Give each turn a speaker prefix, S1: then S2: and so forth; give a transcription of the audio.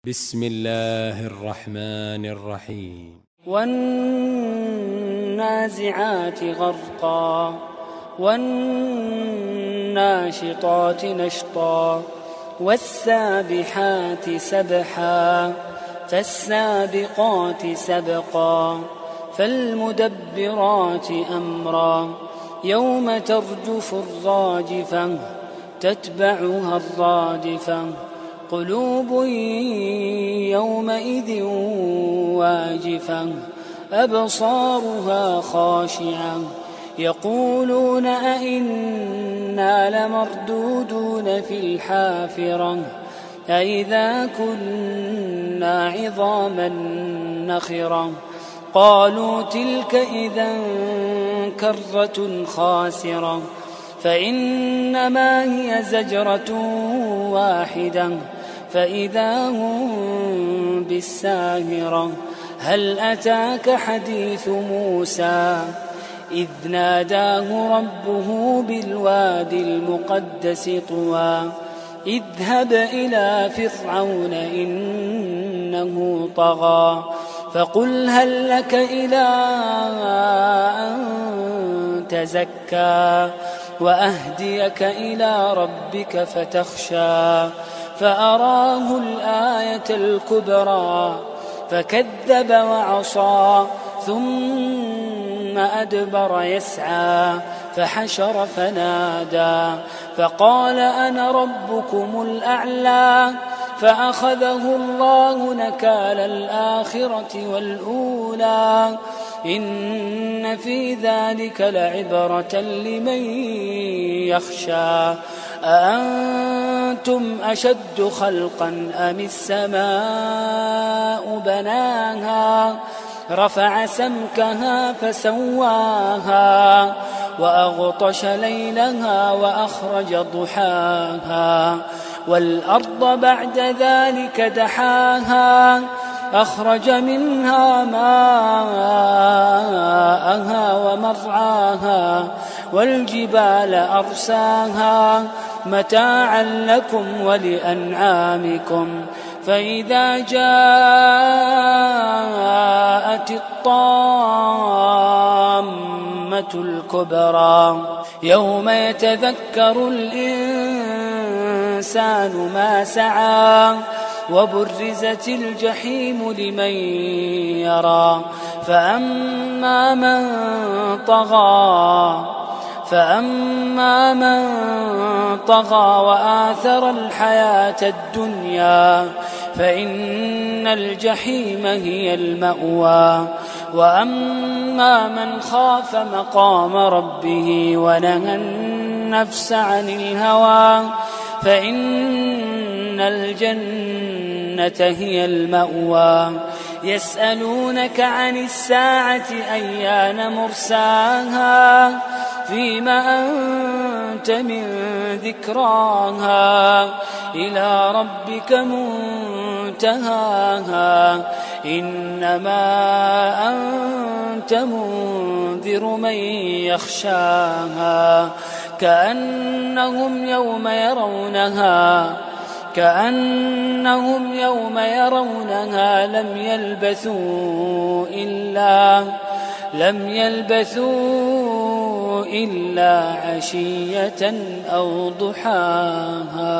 S1: بسم الله الرحمن الرحيم.
S2: والنازعات غرقا والناشطات نشطا والسابحات سبحا فالسابقات سبقا فالمدبرات أمرا يوم ترجف الراجفة تتبعها الرادفة قلوب يومئذ واجفة أبصارها خاشعة يقولون أئنا لمردودون في الحافرة أئذا كنا عظاما نخرة قالوا تلك إذا كرة خاسرة فإنما هي زجرة واحدة فإذا هم بالساهرة هل أتاك حديث موسى إذ ناداه ربه بالوادي المقدس طوى اذهب إلى فرعون إنه طغى فقل هل لك إلى أن تزكى وأهديك إلى ربك فتخشى فأراه الآية الكبرى فكذب وعصى ثم أدبر يسعى فحشر فنادى فقال أنا ربكم الأعلى فأخذه الله نكال الآخرة والأولى إن في ذلك لعبرة لمن يخشى أأنتم أشد خلقا أم السماء بناها رفع سمكها فسواها وأغطش ليلها وأخرج ضحاها والأرض بعد ذلك دحاها أخرج منها ماءها ومرعاها والجبال أرساها متاعا لكم ولأنعامكم فإذا جاءت الطامة الكبرى يوم يتذكر الإنسان ما سعى وبرزت الجحيم لمن يرى فأما من طغى وآثر الحياة الدنيا فإن الجحيم هي المأوى وأما من خاف مقام ربه ونهى النفس عن الهوى فإن الجنة هي المأوى يسألونك عن الساعة أيان مرساها فيما أنت من ذكراها إلى ربك منتهاها إنما أنت منذر من يخشاها كأنهم يوم يرونها لم يلبثوا إلا عشية أو ضحاها.